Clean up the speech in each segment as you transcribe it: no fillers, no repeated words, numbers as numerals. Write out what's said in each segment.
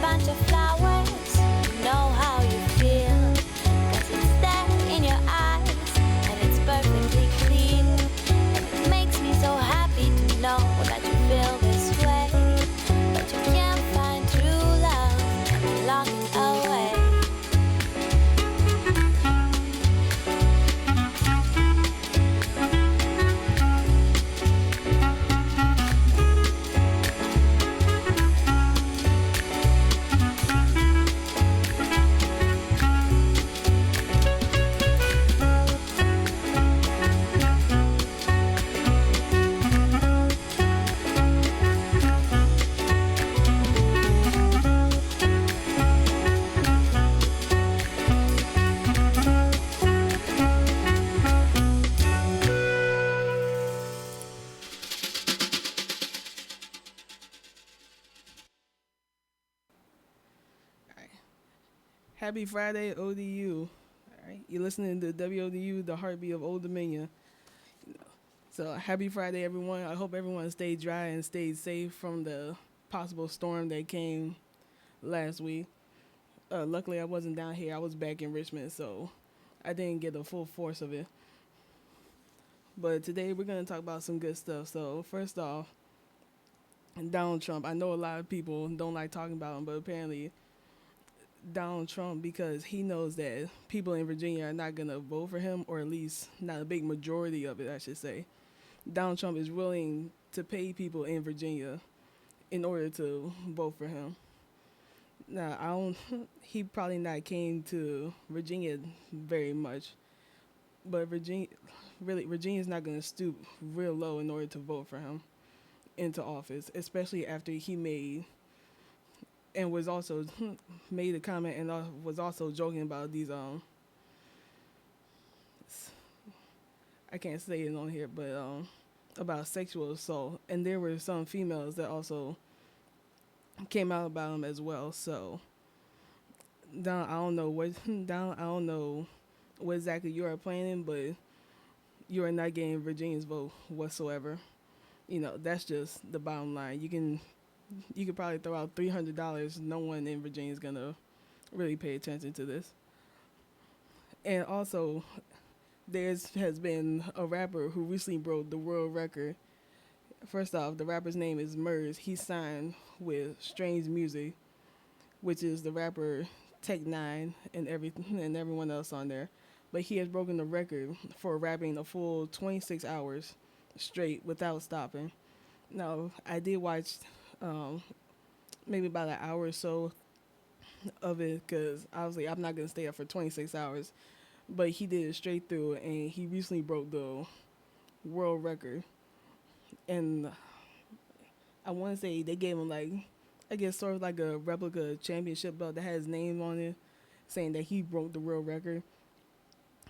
bunch of flowers, you know how you feel. 'Cause it's there in your eyes, and it's perfectly clear. And it makes me so happy to know that you feel this way. But you can't find true love, and you're longing away. Happy Friday, ODU. All right, you're listening to WODU, the heartbeat of Old Dominion. So happy Friday, everyone. I hope everyone stayed dry and stayed safe from the possible storm that came last week. Luckily, I wasn't down here. I was back in Richmond, so I didn't get the full force of it. But today we're going to talk about some good stuff. So first off, Donald Trump. I know a lot of people don't like talking about him, but apparently Donald Trump, because he knows that people in Virginia are not going to vote for him, or at least not a big majority of it, I should say. Donald Trump is willing to pay people in Virginia in order to vote for him. Now, I don't. He probably not came to Virginia very much, but Virginia's not going to stoop real low in order to vote for him into office, especially after he made and was also made a comment and was also joking about these I can't say it on here, but about sexual assault, and there were some females that also came out about him as well. So Don, I don't know what exactly you are planning, but you are not getting Virginia's vote whatsoever. You know, that's just the bottom line. You could probably throw out $300. No one in Virginia is gonna really pay attention to this. And also, has been a rapper who recently broke the world record. First off, the rapper's name is Murs. He signed with Strange Music, which is the rapper Tech Nine and everyone else on there. But he has broken the record for rapping a full 26 hours straight without stopping. Now, I did watch maybe about an hour or so of it, because obviously I'm not going to stay up for 26 hours. But he did it straight through, and he recently broke the world record. And I want to say they gave him, like, I guess sort of like a replica championship belt that has his name on it, saying that he broke the world record.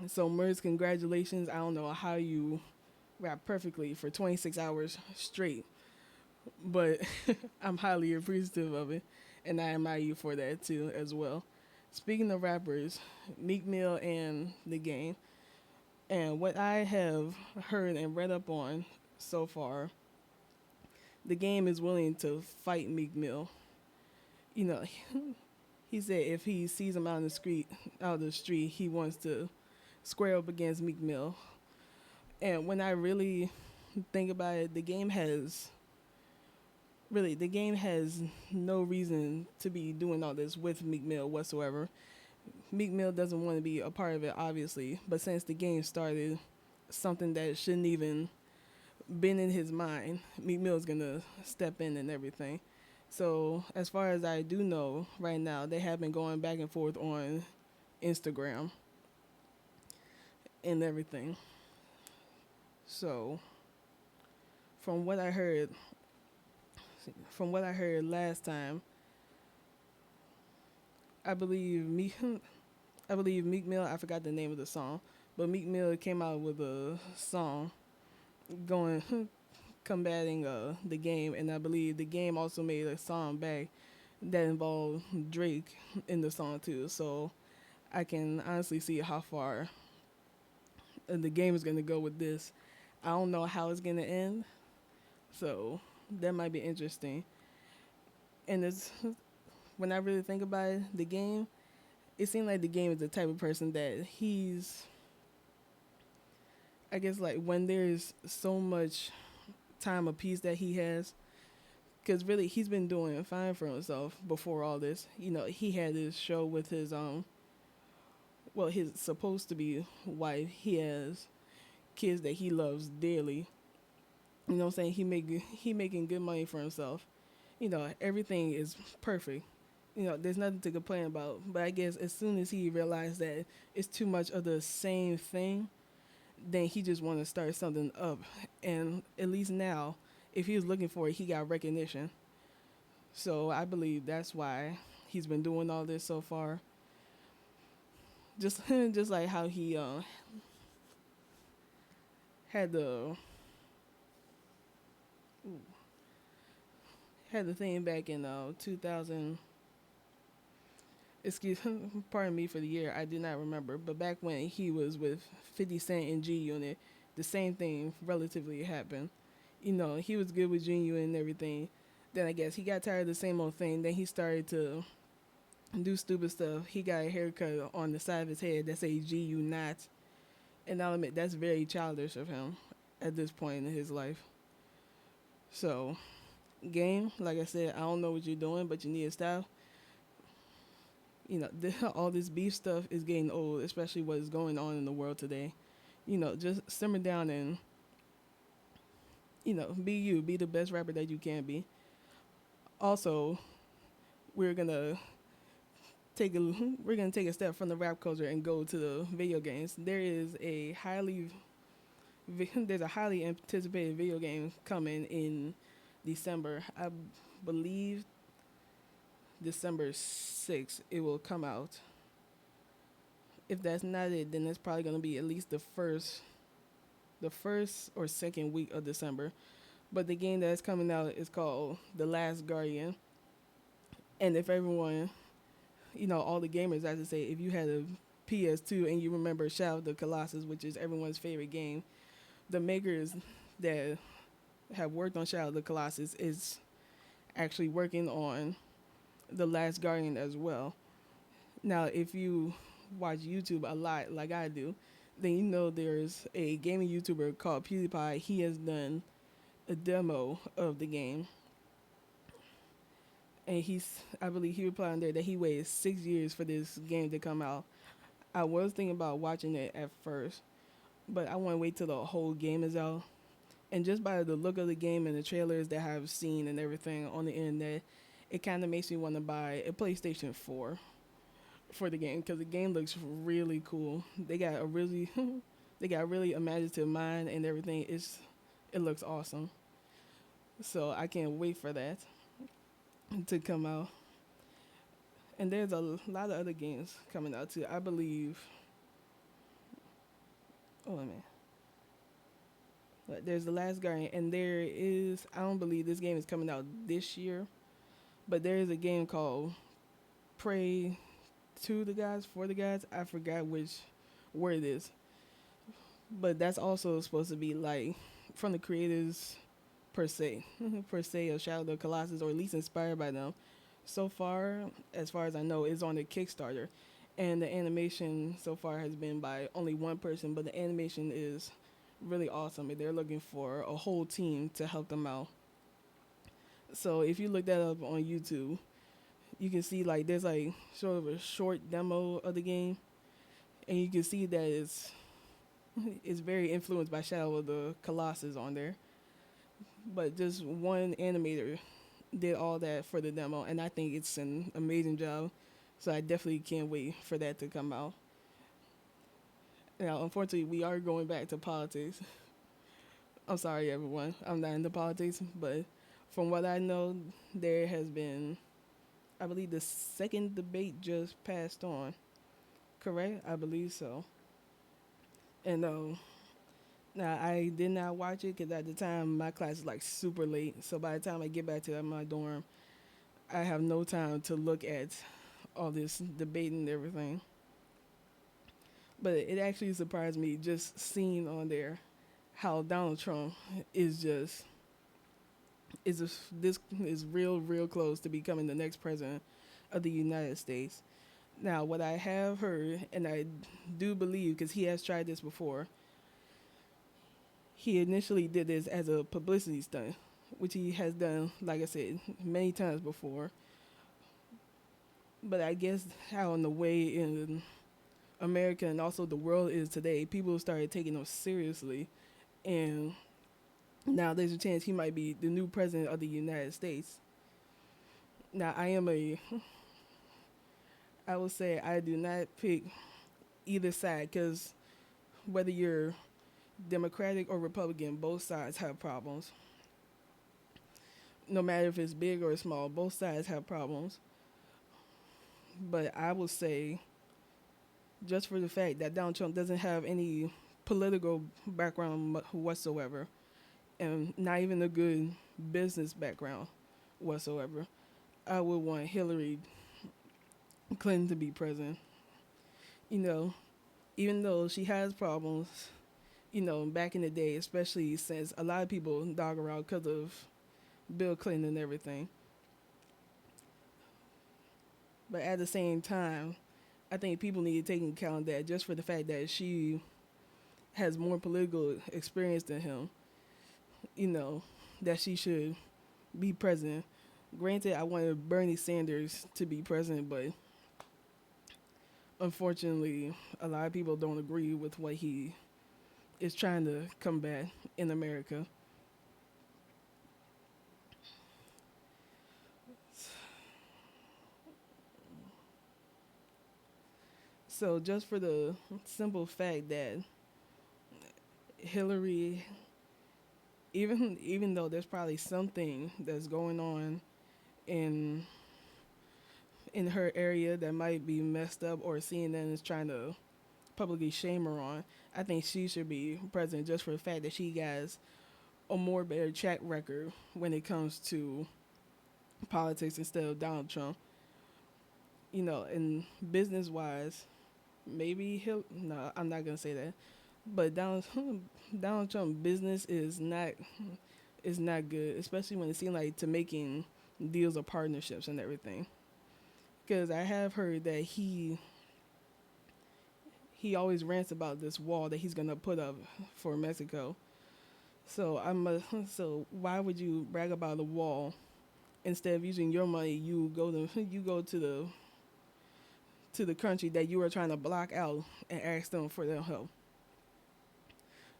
So, Merz, congratulations. I don't know how you rap perfectly for 26 hours straight, but I'm highly appreciative of it, and I admire you for that too as well. Speaking of rappers, Meek Mill and The Game, and what I have heard and read up on so far, The Game is willing to fight Meek Mill. You know, he said if he sees him out of the street, he wants to square up against Meek Mill. And when I really think about it, the game has no reason to be doing all this with Meek Mill whatsoever. Meek Mill doesn't want to be a part of it, obviously, but since the game started, something that shouldn't even been in his mind, Meek Mill's gonna step in and everything. So as far as I do know, right now they have been going back and forth on Instagram and everything. So from what I heard last time, I believe Meek Mill, I forgot the name of the song, but Meek Mill came out with a song going combating the game, and I believe the game also made a song back that involved Drake in the song too. So I can honestly see how far the game is going to go with this. I don't know how it's going to end, so that might be interesting. And it's when I really think about it, the game, it seems like the game is the type of person that he's, I guess, like when there's so much time of peace that he has, because really he's been doing fine for himself before all this. You know, he had his show with his well, his supposed to be wife. He has kids that he loves dearly. You know what I'm saying? He making good money for himself. You know, everything is perfect. You know, there's nothing to complain about. But I guess as soon as he realized that it's too much of the same thing, then he just want to start something up. And at least now, if he was looking for it, he got recognition. So I believe that's why he's been doing all this so far. Just just like how he had the had the thing back in 2000. Excuse, pardon me for the year. I did not remember, but back when he was with 50 Cent and G Unit, the same thing relatively happened. You know, he was good with G Unit and everything. Then I guess he got tired of the same old thing. Then he started to do stupid stuff. He got a haircut on the side of his head that say G U not, and I'll admit that's very childish of him at this point in his life. So, game, like I said, I don't know what you're doing, but you need to stop. You know, all this beef stuff is getting old, especially what is going on in the world today. You know, just simmer down and, you know, be you, be the best rapper that you can be. Also, we're gonna we're gonna take a step from the rap culture and go to the video games. There's a highly anticipated video game coming in December. I believe December 6th it will come out. If that's not it, then it's probably gonna be at least the first or second week of December. But the game that's coming out is called The Last Guardian. And if everyone, you know, all the gamers, I should say, if you had a PS2 and you remember Shadow of the Colossus, which is everyone's favorite game, the makers that have worked on Shadow of the Colossus is actually working on The Last Guardian as well. Now, if you watch YouTube a lot, like I do, then you know there's a gaming YouTuber called PewDiePie. He has done a demo of the game, and I believe he replied on there that he waited 6 years for this game to come out. I was thinking about watching it at first, but I want to wait till the whole game is out. And just by the look of the game and the trailers that I've seen and everything on the internet, it kind of makes me want to buy a PlayStation 4 for the game because the game looks really cool. They got a really they got a really imaginative mind and everything. It looks awesome. So I can't wait for that to come out. And there's a lot of other games coming out too. I believe. Oh man. But there's The Last Guardian, and there is. I don't believe this game is coming out this year, but there is a game called Pray to the Gods, for the Gods. I forgot which word it is, but that's also supposed to be like from the creators per se of Shadow of the Colossus, or at least inspired by them. So far, as far as I know, is on the Kickstarter, and the animation so far has been by only one person, but the animation is really awesome. They're looking for a whole team to help them out. So if you look that up on YouTube, you can see like there's like sort of a short demo of the game, and you can see that it's very influenced by Shadow of the Colossus on there. But just one animator did all that for the demo, and I think it's an amazing job. So I definitely can't wait for that to come out. Now, unfortunately, we are going back to politics. I'm sorry, everyone. I'm not into politics, but from what I know, there has been, I believe, the second debate just passed on. Correct? I believe so. And now I did not watch it because at the time my class is like super late. So by the time I get back to my dorm, I have no time to look at all this debate and everything. But it actually surprised me just seeing on there how Donald Trump is just this is real close to becoming the next president of the United States. Now, what I have heard, and I do believe, because he has tried this before, he initially did this as a publicity stunt, which he has done, like I said, many times before. But I guess how in the way in America and also the world is today, people started taking him seriously, and now there's a chance he might be the new president of the United States. Now, I will say I do not pick either side because whether you're Democratic or Republican, both sides have problems. No matter if it's big or small, both sides have problems. But I will say, just for the fact that Donald Trump doesn't have any political background whatsoever, and not even a good business background whatsoever, I would want Hillary Clinton to be president. You know, even though she has problems, back in the day, especially since a lot of people dog her out because of Bill Clinton and everything. But at the same time, I think people need to take into account that just for the fact that she has more political experience than him, that she should be president. Granted, I wanted Bernie Sanders to be president, but unfortunately, a lot of people don't agree with what he is trying to combat in America. So just for the simple fact that Hillary, even though there's probably something that's going on in her area that might be messed up or CNN is trying to publicly shame her on, I think she should be president just for the fact that she has a more better track record when it comes to politics instead of Donald Trump. And business wise, maybe he'll. No, I'm not gonna say that. But Donald Trump business is not good, especially when it seems like to making deals or partnerships and everything. Because I have heard that he always rants about this wall that he's gonna put up for Mexico. So why would you brag about a wall instead of using your money? You go to the country that you are trying to block out and ask them for their help.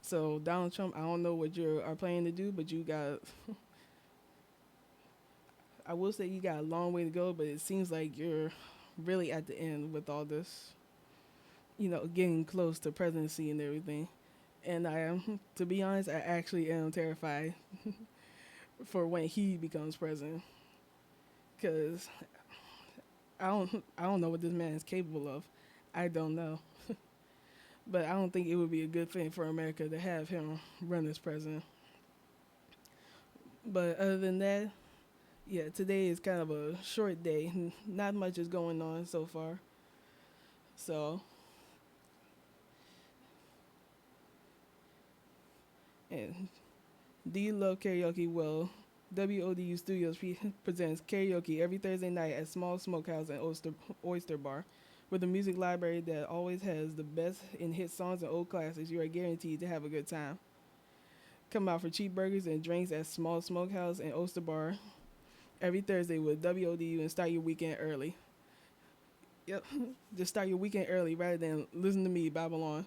So Donald Trump, I don't know what you are planning to do, but I will say you got a long way to go, but it seems like you're really at the end with all this, getting close to presidency and everything. And I am, to be honest, I actually am terrified for when he becomes president, because I don't know what this man is capable of. I don't know. But I don't think it would be a good thing for America to have him run as president. But other than that, yeah, today is kind of a short day. Not much is going on so far. So, and do you love karaoke? Well, WODU Studios presents karaoke every Thursday night at Small Smokehouse and Oyster Bar. With a music library that always has the best in hit songs and old classics, you are guaranteed to have a good time. Come out for cheap burgers and drinks at Small Smokehouse and Oyster Bar every Thursday with WODU and start your weekend early. Yep, just start your weekend early rather than listen to me babble on,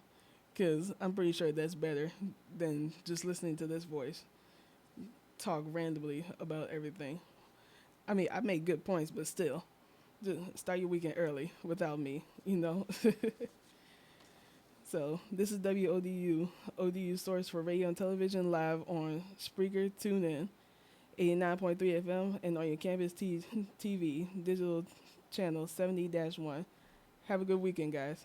because I'm pretty sure that's better than just listening to this voice talk randomly about everything. I mean, I make good points, but still, just start your weekend early without me. So this is ODU source for radio and television live on Spreaker, TuneIn, 89.3 FM, and on your campus TV digital channel 70-1. Have a good weekend, guys.